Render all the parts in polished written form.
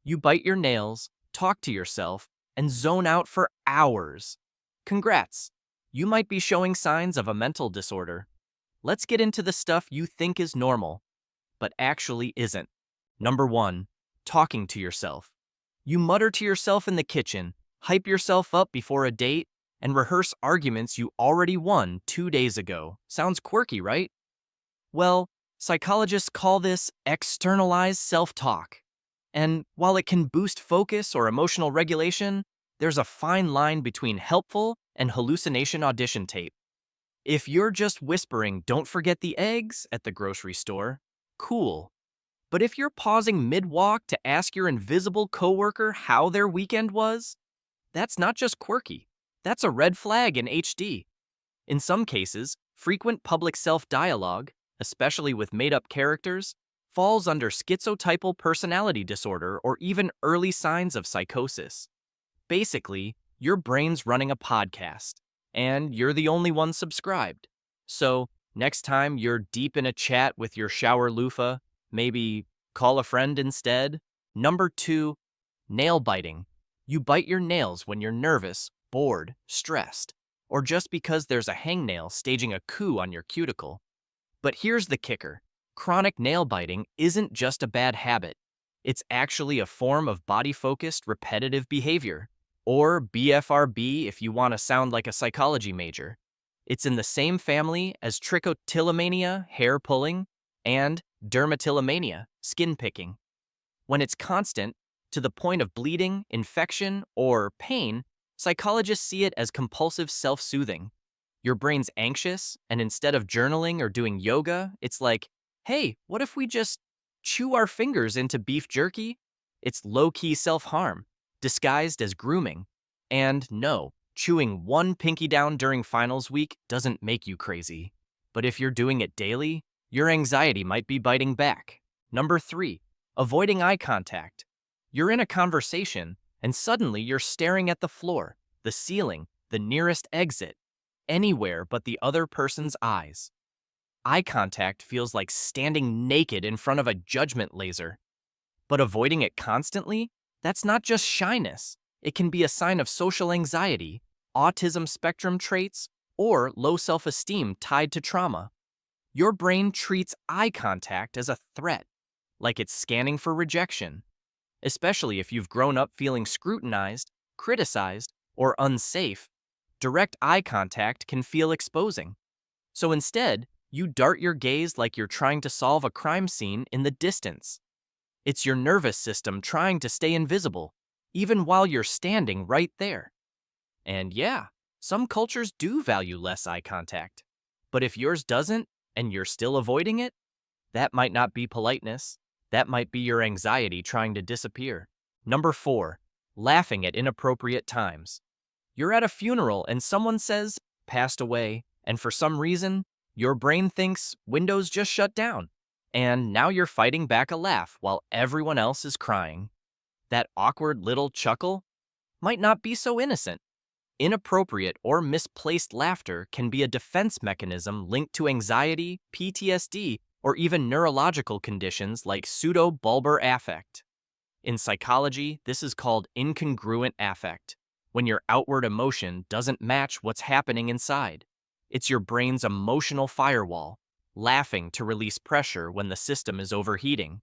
You bite your nails, talk to yourself, and zone out for hours. Congrats! You might be showing signs of a mental disorder. Let's get into the stuff you think is normal, but actually isn't. Number 1. Talking to yourself. You mutter to yourself in the kitchen, hype yourself up before a date, and rehearse arguments you already won 2 days ago. Sounds quirky, right? Well, psychologists call this externalized self-talk. And while it can boost focus or emotional regulation, there's a fine line between helpful and hallucination audition tape. If you're just whispering, "Don't forget the eggs" at the grocery store, cool. But if you're pausing mid-walk to ask your invisible coworker how their weekend was, that's not just quirky. That's a red flag in HD. In some cases, frequent public self-dialogue, especially with made-up characters, falls under schizotypal personality disorder or even early signs of psychosis. Basically, your brain's running a podcast, and you're the only one subscribed. So, next time you're deep in a chat with your shower loofah, maybe call a friend instead. Number 2, nail biting. You bite your nails when you're nervous, bored, stressed, or just because there's a hangnail staging a coup on your cuticle. But here's the kicker. Chronic nail biting isn't just a bad habit. It's actually a form of body-focused repetitive behavior, or BFRB if you want to sound like a psychology major. It's in the same family as trichotillomania, hair pulling, and dermatillomania, skin picking. When it's constant, to the point of bleeding, infection, or pain, psychologists see it as compulsive self-soothing. Your brain's anxious, and instead of journaling or doing yoga, it's like, hey, what if we just chew our fingers into beef jerky? It's low-key self-harm, disguised as grooming. And no, chewing one pinky down during finals week doesn't make you crazy. But if you're doing it daily, your anxiety might be biting back. Number 3, avoiding eye contact. You're in a conversation, and suddenly you're staring at the floor, the ceiling, the nearest exit, anywhere but the other person's eyes. Eye contact feels like standing naked in front of a judgment laser. But avoiding it constantly? That's not just shyness. It can be a sign of social anxiety, autism spectrum traits, or low self-esteem tied to trauma. Your brain treats eye contact as a threat, like it's scanning for rejection. Especially if you've grown up feeling scrutinized, criticized, or unsafe, direct eye contact can feel exposing. So instead, you dart your gaze like you're trying to solve a crime scene in the distance. It's your nervous system trying to stay invisible, even while you're standing right there. And yeah, some cultures do value less eye contact. But if yours doesn't, and you're still avoiding it, that might not be politeness. That might be your anxiety trying to disappear. Number 4, laughing at inappropriate times. You're at a funeral and someone says, "passed away," and for some reason, your brain thinks Windows just shut down. And now you're fighting back a laugh while everyone else is crying. That awkward little chuckle might not be so innocent. Inappropriate or misplaced laughter can be a defense mechanism linked to anxiety, PTSD, or even neurological conditions like pseudo-bulbar affect. In psychology, this is called incongruent affect, when your outward emotion doesn't match what's happening inside. It's your brain's emotional firewall, laughing to release pressure when the system is overheating.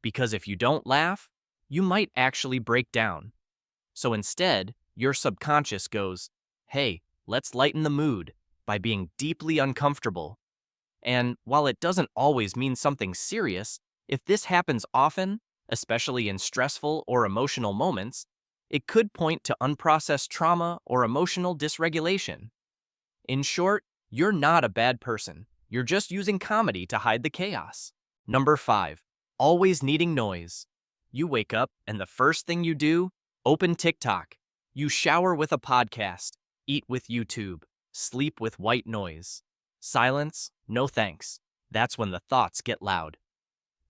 Because if you don't laugh, you might actually break down. So instead, your subconscious goes, "Hey, let's lighten the mood," by being deeply uncomfortable. And while it doesn't always mean something serious, if this happens often, especially in stressful or emotional moments, it could point to unprocessed trauma or emotional dysregulation. In short, you're not a bad person. You're just using comedy to hide the chaos. Number 5, always needing noise. You wake up and the first thing you do, open TikTok. You shower with a podcast, eat with YouTube, sleep with white noise. Silence? No thanks. That's when the thoughts get loud.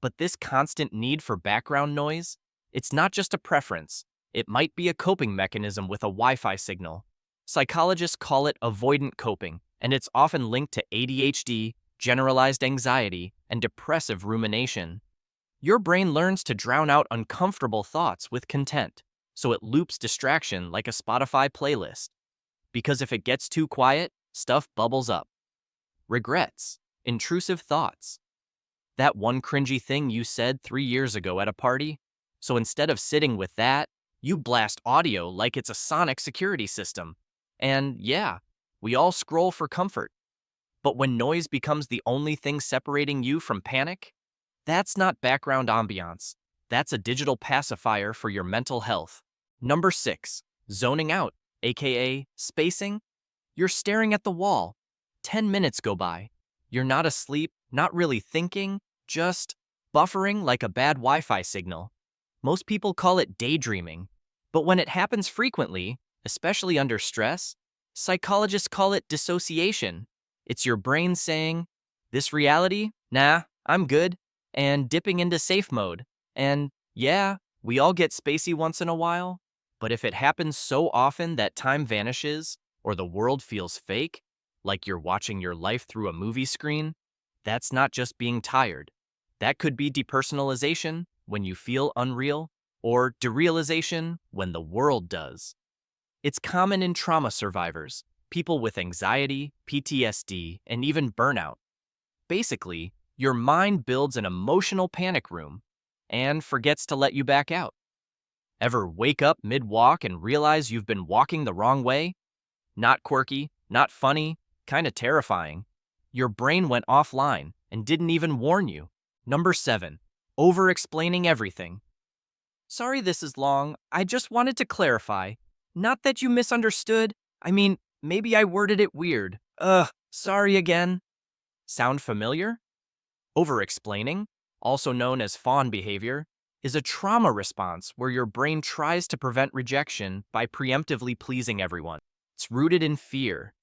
But this constant need for background noise, it's not just a preference. It might be a coping mechanism with a Wi-Fi signal. Psychologists call it avoidant coping, and it's often linked to ADHD, generalized anxiety, and depressive rumination. Your brain learns to drown out uncomfortable thoughts with content, so it loops distraction like a Spotify playlist. Because if it gets too quiet, stuff bubbles up. Regrets, intrusive thoughts. That one cringy thing you said 3 years ago at a party? So instead of sitting with that, you blast audio like it's a sonic security system. And yeah, we all scroll for comfort. But when noise becomes the only thing separating you from panic, that's not background ambiance. That's a digital pacifier for your mental health. Number 6, zoning out, aka spacing. You're staring at the wall. 10 minutes go by. You're not asleep, not really thinking, just buffering like a bad Wi-Fi signal. Most people call it daydreaming, but when it happens frequently, especially under stress, psychologists call it dissociation. It's your brain saying, "This reality? Nah, I'm good," and dipping into safe mode. And yeah, we all get spacey once in a while, but if it happens so often that time vanishes or the world feels fake, like you're watching your life through a movie screen, that's not just being tired. That could be depersonalization when you feel unreal, or derealization when the world does. It's common in trauma survivors, people with anxiety, PTSD, and even burnout. Basically, your mind builds an emotional panic room and forgets to let you back out. Ever wake up mid-walk and realize you've been walking the wrong way? Not quirky, not funny, kind of terrifying. Your brain went offline and didn't even warn you. Number 7, overexplaining everything. Sorry this is long, I just wanted to clarify. Not that you misunderstood, I mean, maybe I worded it weird. Sorry again. Sound familiar? Overexplaining, also known as fawn behavior, is a trauma response where your brain tries to prevent rejection by preemptively pleasing everyone. It's rooted in fear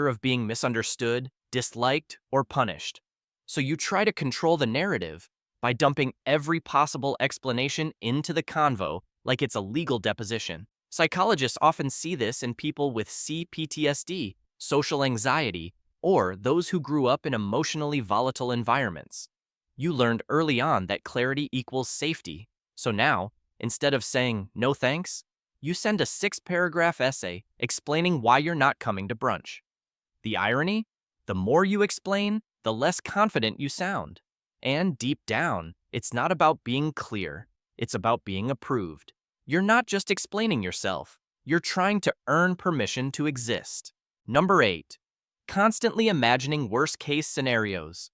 of being misunderstood, disliked, or punished. So you try to control the narrative by dumping every possible explanation into the convo like it's a legal deposition. Psychologists often see this in people with CPTSD, social anxiety, or those who grew up in emotionally volatile environments. You learned early on that clarity equals safety, so now, instead of saying no thanks, you send a 6-paragraph essay explaining why you're not coming to brunch. The irony? The more you explain, the less confident you sound. And deep down, it's not about being clear, it's about being approved. You're not just explaining yourself, you're trying to earn permission to exist. Number 8, constantly imagining worst-case scenarios.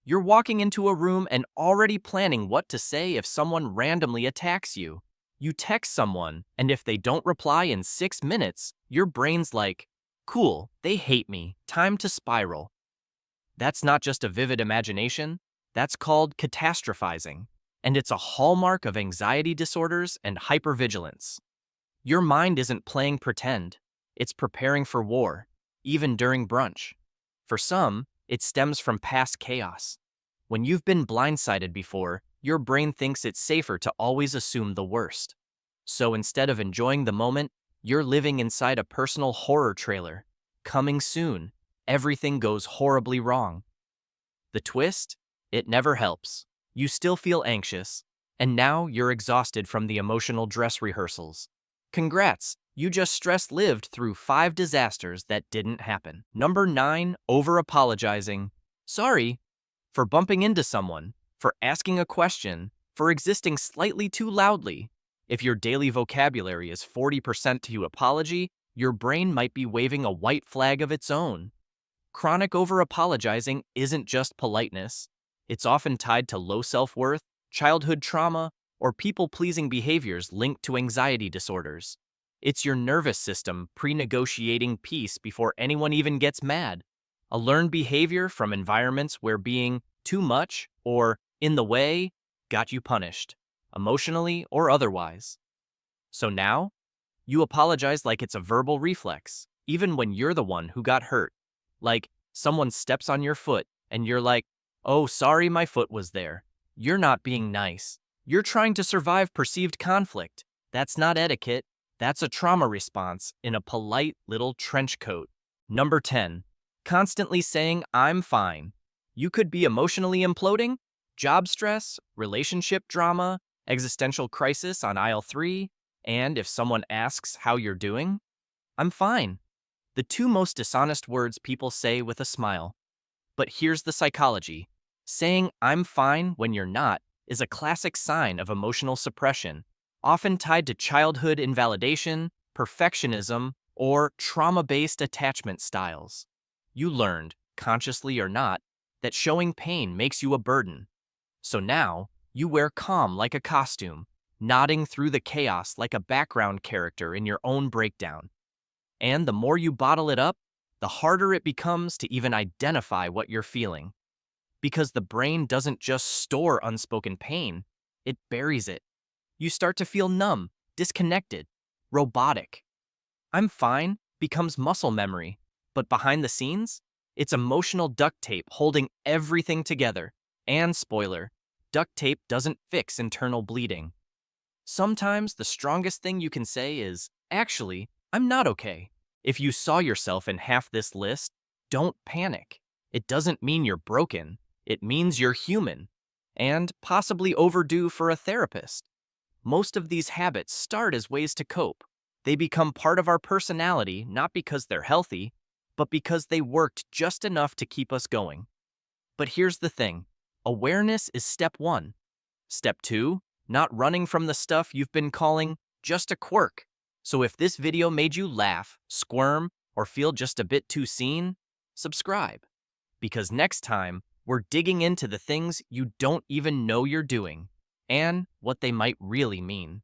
You're walking into a room and already planning what to say if someone randomly attacks you. You text someone, and if they don't reply in 6 minutes, your brain's like, cool, they hate me, time to spiral. That's not just a vivid imagination, that's called catastrophizing, and it's a hallmark of anxiety disorders and hypervigilance. Your mind isn't playing pretend, it's preparing for war, even during brunch. For some, it stems from past chaos. When you've been blindsided before, your brain thinks it's safer to always assume the worst. So instead of enjoying the moment, you're living inside a personal horror trailer. Coming soon, everything goes horribly wrong. The twist? It never helps. You still feel anxious, and now you're exhausted from the emotional dress rehearsals. Congrats, you just stress-lived through 5 disasters that didn't happen. Number 9, over-apologizing. Sorry for bumping into someone, for asking a question, for existing slightly too loudly. If your daily vocabulary is 40% to apology, your brain might be waving a white flag of its own. Chronic over-apologizing isn't just politeness. It's often tied to low self-worth, childhood trauma, or people-pleasing behaviors linked to anxiety disorders. It's your nervous system pre-negotiating peace before anyone even gets mad. A learned behavior from environments where being too much or in the way got you punished, emotionally or otherwise. So now, you apologize like it's a verbal reflex, even when you're the one who got hurt. Like, someone steps on your foot, and you're like, oh, sorry my foot was there. You're not being nice. You're trying to survive perceived conflict. That's not etiquette. That's a trauma response in a polite little trench coat. Number 10, constantly saying, I'm fine. You could be emotionally imploding? Job stress, relationship drama, existential crisis on aisle 3, and if someone asks how you're doing, I'm fine. The two most dishonest words people say with a smile. But here's the psychology. Saying I'm fine when you're not is a classic sign of emotional suppression, often tied to childhood invalidation, perfectionism, or trauma-based attachment styles. You learned, consciously or not, that showing pain makes you a burden. So now, you wear calm like a costume, nodding through the chaos like a background character in your own breakdown. And the more you bottle it up, the harder it becomes to even identify what you're feeling. Because the brain doesn't just store unspoken pain, it buries it. You start to feel numb, disconnected, robotic. I'm fine becomes muscle memory, but behind the scenes, it's emotional duct tape holding everything together. And spoiler, duct tape doesn't fix internal bleeding. Sometimes the strongest thing you can say is, actually, I'm not okay. If you saw yourself in half this list, don't panic. It doesn't mean you're broken. It means you're human, and possibly overdue for a therapist. Most of these habits start as ways to cope. They become part of our personality not because they're healthy, but because they worked just enough to keep us going. But here's the thing. Awareness is step 1. Step 2, not running from the stuff you've been calling just a quirk. So if this video made you laugh, squirm, or feel just a bit too seen, subscribe. Because next time, we're digging into the things you don't even know you're doing, and what they might really mean.